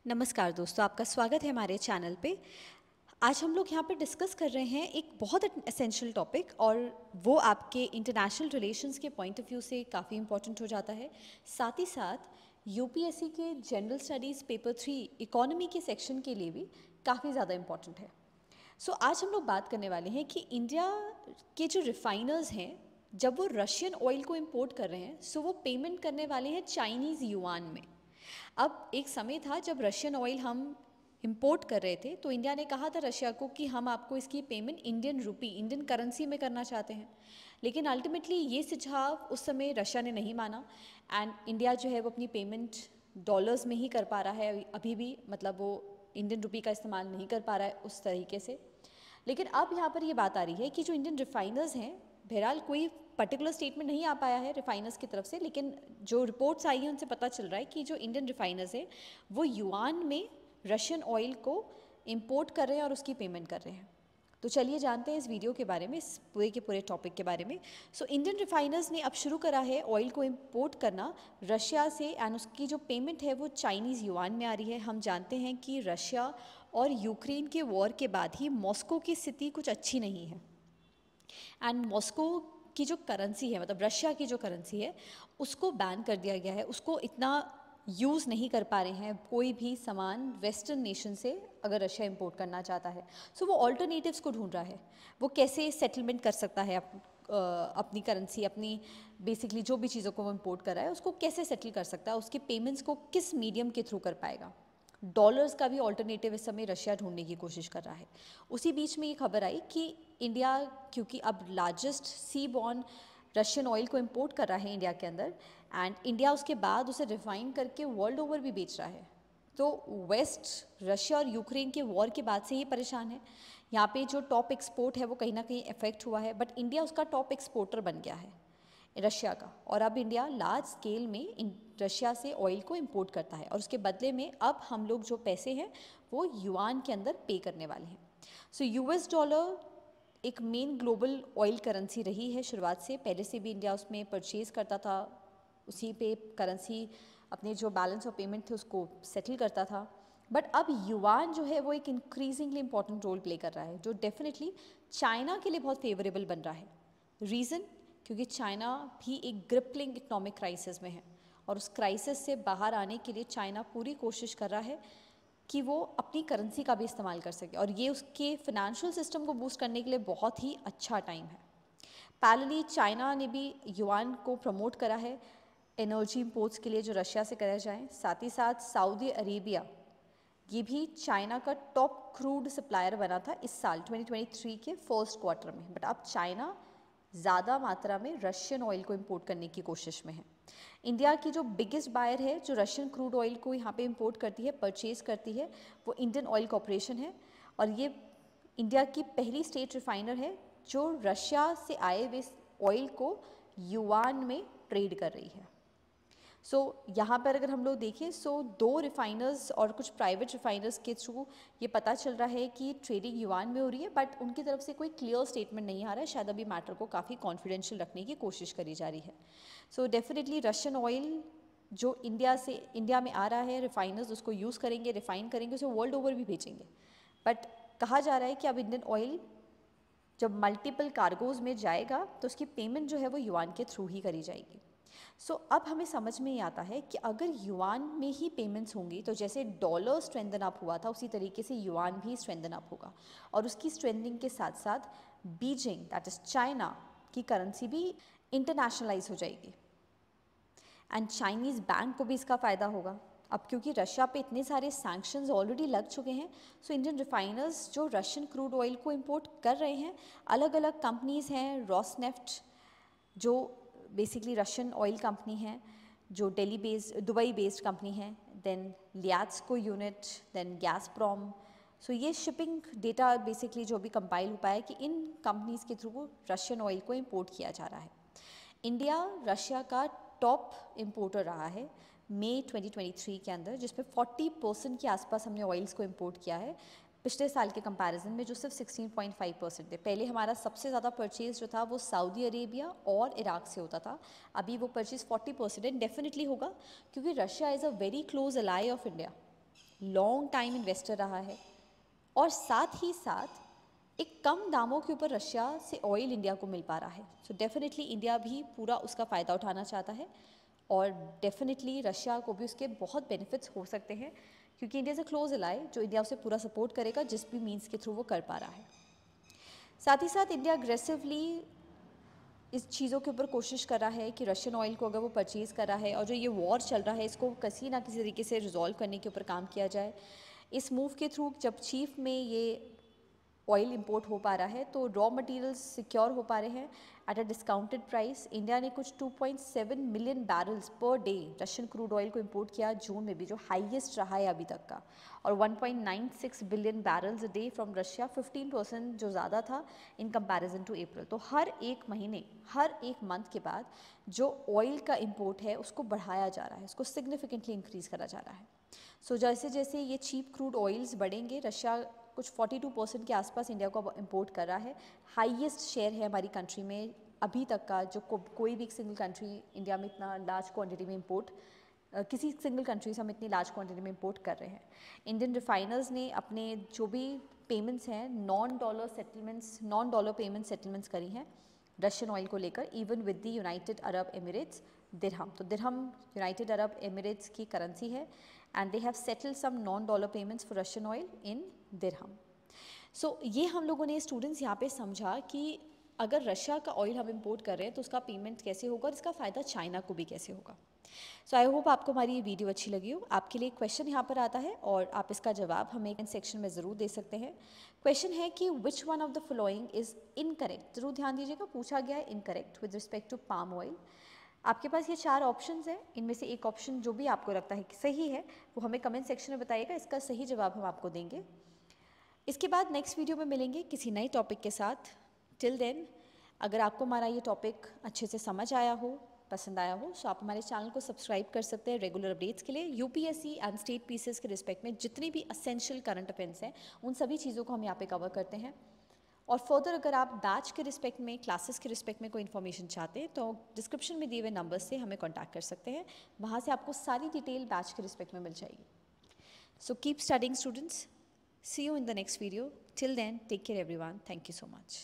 नमस्कार दोस्तों, आपका स्वागत है हमारे चैनल पे। आज हम लोग यहाँ पे डिस्कस कर रहे हैं एक बहुत एसेंशियल टॉपिक, और वो आपके इंटरनेशनल रिलेशंस के पॉइंट ऑफ व्यू से काफ़ी इंपॉर्टेंट हो जाता है। साथ ही साथ यूपीएससी के जनरल स्टडीज़ पेपर 3 इकोनॉमी के सेक्शन के लिए भी काफ़ी ज़्यादा इम्पॉर्टेंट है। आज हम लोग बात करने वाले हैं कि इंडिया के जो रिफाइनर्स हैं, जब वो रशियन ऑयल को इम्पोर्ट कर रहे हैं, वो पेमेंट करने वाले हैं चाइनीज़ युआन में। अब एक समय था जब रशियन ऑयल हम इंपोर्ट कर रहे थे, तो इंडिया ने कहा था रशिया को कि हम आपको इसकी payment Indian rupee, Indian currency में करना चाहते हैं। लेकिन अल्टीमेटली ये सुझाव उस समय रशिया ने नहीं माना, एंड इंडिया जो है वो अपनी पेमेंट डॉलर्स में ही कर पा रहा है अभी भी, मतलब वो इंडियन रुपी का इस्तेमाल नहीं कर पा रहा है उस तरीके से। लेकिन अब यहाँ पर ये बात आ रही है कि जो इंडियन रिफाइनर्स हैं, बहरहाल कोई पर्टिकुलर स्टेटमेंट नहीं आ पाया है रिफाइनर्स की तरफ से, लेकिन जो रिपोर्ट्स आई हैं उनसे पता चल रहा है कि जो इंडियन रिफाइनर्स हैं वो युआन में रशियन ऑयल को इंपोर्ट कर रहे हैं और उसकी पेमेंट कर रहे हैं। तो चलिए जानते हैं इस वीडियो के बारे में, इस पूरे के पूरे टॉपिक के बारे में। इंडियन रिफाइनर्स ने अब शुरू करा है ऑयल को इंपोर्ट करना रशिया से, एंड उसकी जो पेमेंट है वो चाइनीज़ युआन में आ रही है। हम जानते हैं कि रशिया और यूक्रेन के वॉर के बाद ही मॉस्को की स्थिति कुछ अच्छी नहीं है, एंड मॉस्को की जो करेंसी है, मतलब रशिया की जो करेंसी है, उसको बैन कर दिया गया है। उसको इतना यूज़ नहीं कर पा रहे हैं कोई भी सामान वेस्टर्न नेशन से अगर रशिया इंपोर्ट करना चाहता है। वो ऑल्टरनेटिव्स को ढूंढ रहा है, वो कैसे सेटलमेंट कर सकता है अपनी करेंसी, अपनी बेसिकली जो भी चीज़ों को वो इंपोर्ट कर रहा है उसको कैसे सेटल कर सकता है, उसके पेमेंट्स को किस मीडियम के थ्रू कर पाएगा। डॉलर्स का भी ऑल्टरनेटिव इस समय रशिया ढूंढने की कोशिश कर रहा है। उसी बीच में ये खबर आई कि इंडिया, क्योंकि अब लार्जेस्ट सी बॉर्न रशियन ऑयल को इंपोर्ट कर रहा है इंडिया के अंदर, एंड इंडिया उसके बाद उसे रिफाइन करके वर्ल्ड ओवर भी बेच रहा है, तो वेस्ट रशिया और यूक्रेन के वॉर के बाद से ही परेशान है। यहाँ पे जो टॉप एक्सपोर्ट है वो कहीं ना कहीं इफेक्ट हुआ है, बट इंडिया उसका टॉप एक्सपोर्टर बन गया है रशिया का, और अब इंडिया लार्ज स्केल में रशिया से ऑयल को इंपोर्ट करता है, और उसके बदले में अब हम लोग जो पैसे हैं वो युआन के अंदर पे करने वाले हैं। यूएस डॉलर एक मेन ग्लोबल ऑयल करेंसी रही है शुरुआत से, पहले से भी इंडिया उसमें परचेज़ करता था, उसी पे करेंसी अपने जो बैलेंस ऑफ पेमेंट थे उसको सेटल करता था। बट अब युआन जो है वो एक इंक्रीजिंगली इंपॉर्टेंट रोल प्ले कर रहा है, जो डेफिनेटली चाइना के लिए बहुत फेवरेबल बन रहा है। रीज़न, क्योंकि चाइना भी एक ग्रिपलिंग इकोनॉमिक क्राइसिस में है, और उस क्राइसिस से बाहर आने के लिए चाइना पूरी कोशिश कर रहा है कि वो अपनी करेंसी का भी इस्तेमाल कर सके, और ये उसके फिनेंशियल सिस्टम को बूस्ट करने के लिए बहुत ही अच्छा टाइम है। पैरेलली चाइना ने भी युआन को प्रमोट करा है एनर्जी इंपोर्ट्स के लिए जो रशिया से करे जाएं। साथ ही साथ सऊदी अरेबिया, ये भी चाइना का टॉप क्रूड सप्लायर बना था इस साल 2023 के फर्स्ट क्वार्टर में, बट अब चाइना ज़्यादा मात्रा में रशियन ऑयल को इंपोर्ट करने की कोशिश में है। इंडिया की जो बिगेस्ट बायर है जो रशियन क्रूड ऑयल को यहाँ पे इंपोर्ट करती है, परचेज करती है, वो इंडियन ऑयल कॉरपोरेशन है, और ये इंडिया की पहली स्टेट रिफाइनर है जो रशिया से आए हुए ऑयल को युआन में ट्रेड कर रही है। यहाँ पर अगर हम लोग देखें, दो रिफाइनर्स और कुछ प्राइवेट रिफाइनर्स के थ्रू ये पता चल रहा है कि ट्रेडिंग युआन में हो रही है, बट उनकी तरफ से कोई क्लियर स्टेटमेंट नहीं आ रहा है। शायद अभी मैटर को काफ़ी कॉन्फिडेंशियल रखने की कोशिश करी जा रही है। डेफिनेटली रशियन ऑयल जो इंडिया में आ रहा है, रिफाइनर्स उसको यूज़ करेंगे, रिफाइन करेंगे, उसे वर्ल्ड ओवर भी भेजेंगे। बट कहा जा रहा है कि अब इंडियन ऑयल जब मल्टीपल कार्गोज में जाएगा तो उसकी पेमेंट जो है वो युआन के थ्रू ही करी जाएगी। अब हमें समझ में ही आता है कि अगर युआन में ही पेमेंट्स होंगी, तो जैसे डॉलर स्ट्रेंथन अप हुआ था उसी तरीके से युआन भी स्ट्रेंथन अप होगा, और उसकी स्ट्रेंथनिंग के साथ साथ बीजिंग, दैट इज़ चाइना की करेंसी भी इंटरनेशनलाइज हो जाएगी, एंड चाइनीज़ बैंक को भी इसका फ़ायदा होगा। अब क्योंकि रशिया पे इतने सारे सैंक्शंस ऑलरेडी लग चुके हैं, इंडियन रिफाइनर्स जो रशियन क्रूड ऑयल को इंपोर्ट कर रहे हैं, अलग अलग कंपनीज़ हैं, रॉसनेफ्ट जो बेसिकली रशियन ऑयल कंपनी है, जो दुबई बेस्ड कंपनी है, देन लियात्सको यूनिट, देन गैसप्रॉम। ये शिपिंग डेटा बेसिकली जो भी कंपाइल हो पाया कि इन कंपनीज़ के थ्रू रशियन ऑयल को इंपोर्ट किया जा रहा है। इंडिया रशिया का टॉप इंपोर्टर रहा है मई 2023 के अंदर, जिसमें 40% के आसपास हमने ऑयल्स को इंपोर्ट किया है पिछले साल के कंपैरिजन में, जो सिर्फ 16.5% थे। पहले हमारा सबसे ज़्यादा परचेज़ जो था वो सऊदी अरेबिया और इराक से होता था, अभी वो परचेज़ 40% डेफिनेटली होगा, क्योंकि Russia is a very close ally of India, long time investor रहा है और साथ ही साथ एक कम दामों के ऊपर रशिया से ऑयल इंडिया को मिल पा रहा है। सो डेफिनेटली इंडिया भी पूरा उसका फ़ायदा उठाना चाहता है और डेफिनेटली रशिया को भी उसके बहुत बेनिफिट्स हो सकते हैं, क्योंकि इंडिया से क्लोज एलाय जो इंडिया उसे पूरा सपोर्ट करेगा जिस भी मीन्स के थ्रू वो कर पा रहा है। साथ ही साथ इंडिया अग्रेसिवली इस चीज़ों के ऊपर कोशिश कर रहा है कि रशियन ऑयल को अगर वो परचेज़ कर रहा है और जो ये वॉर चल रहा है इसको किसी ना किसी तरीके से रिजॉल्व करने के ऊपर काम किया जाए। इस मूव के थ्रू जब चीफ में ये ऑयल इंपोर्ट हो पा रहा है तो रॉ मटेरियल्स सिक्योर हो पा रहे हैं at a discounted price. India ने कुछ 2.7 million barrels per day Russian crude oil को इंपोर्ट किया जून में भी, जो हाईएस्ट रहा है अभी तक का, और 1.96 billion barrels a day from Russia, 15% जो ज़्यादा था इन कंपैरिजन टू अप्रैल। तो हर एक महीने, हर एक मंथ के बाद जो ऑयल का इंपोर्ट है उसको बढ़ाया जा रहा है, उसको सिग्निफिकेंटली इंक्रीज़ करा जा रहा है। सो जैसे जैसे ये चीप क्रूड ऑयल्स बढ़ेंगे, रशिया कुछ 42% के आसपास इंडिया को इंपोर्ट कर रहा है। हाईएस्ट शेयर है हमारी कंट्री में अभी तक का, जो कोई भी सिंगल कंट्री इंडिया में इतना लार्ज क्वांटिटी में इंपोर्ट, किसी सिंगल कंट्री से हम इतनी लार्ज क्वांटिटी में इंपोर्ट कर रहे हैं। इंडियन रिफाइनर्स ने अपने जो भी पेमेंट्स हैं नॉन डॉलर पेमेंट सेटलमेंट्स करी हैं रशियन ऑयल को लेकर, even with the United Arab Emirates dirham. तो दिरहम यूनाइटेड अरब एमिरेट्स की करेंसी है and they have settled some non dollar payments for Russian oil in dirham. So ये हम लोगों ने स्टूडेंट्स यहाँ पे समझा कि अगर रशिया का ऑयल हम इंपोर्ट कर रहे हैं तो उसका पेमेंट कैसे होगा और इसका फ़ायदा चाइना को भी कैसे होगा। सो आई होप आपको हमारी ये वीडियो अच्छी लगी हो। आपके लिए क्वेश्चन यहाँ पर आता है और आप इसका जवाब हमें कमेंट सेक्शन में ज़रूर दे सकते हैं। क्वेश्चन है कि which one of the following is incorrect. ज़रूर ध्यान दीजिएगा, पूछा गया है incorrect with respect to palm oil. आपके पास ये 4 ऑप्शंस हैं, इनमें से एक ऑप्शन जो भी आपको लगता है कि सही है वो हमें कमेंट सेक्शन में बताइएगा, इसका सही जवाब हम आपको देंगे। इसके बाद नेक्स्ट वीडियो में मिलेंगे किसी नए टॉपिक के साथ। टिल देन, अगर आपको हमारा ये टॉपिक अच्छे से समझ आया हो, पसंद आया हो, तो आप हमारे चैनल को सब्सक्राइब कर सकते हैं रेगुलर अपडेट्स के लिए। यूपीएससी एंड स्टेट पीसीएस के रिस्पेक्ट में जितनी भी असेंशियल करंट अफेयर्स हैं उन सभी चीज़ों को हम यहाँ पे कवर करते हैं। और फर्दर अगर आप बैच के रिस्पेक्ट में, क्लासेस के रिस्पेक्ट में कोई इन्फॉर्मेशन चाहते हैं तो डिस्क्रिप्शन में दिए हुए नंबर से हमें कॉन्टैक्ट कर सकते हैं, वहाँ से आपको सारी डिटेल बैच के रिस्पेक्ट में मिल जाएगी। So keep studying students, see you in the next video. Till then, take care everyone. Thank you so much.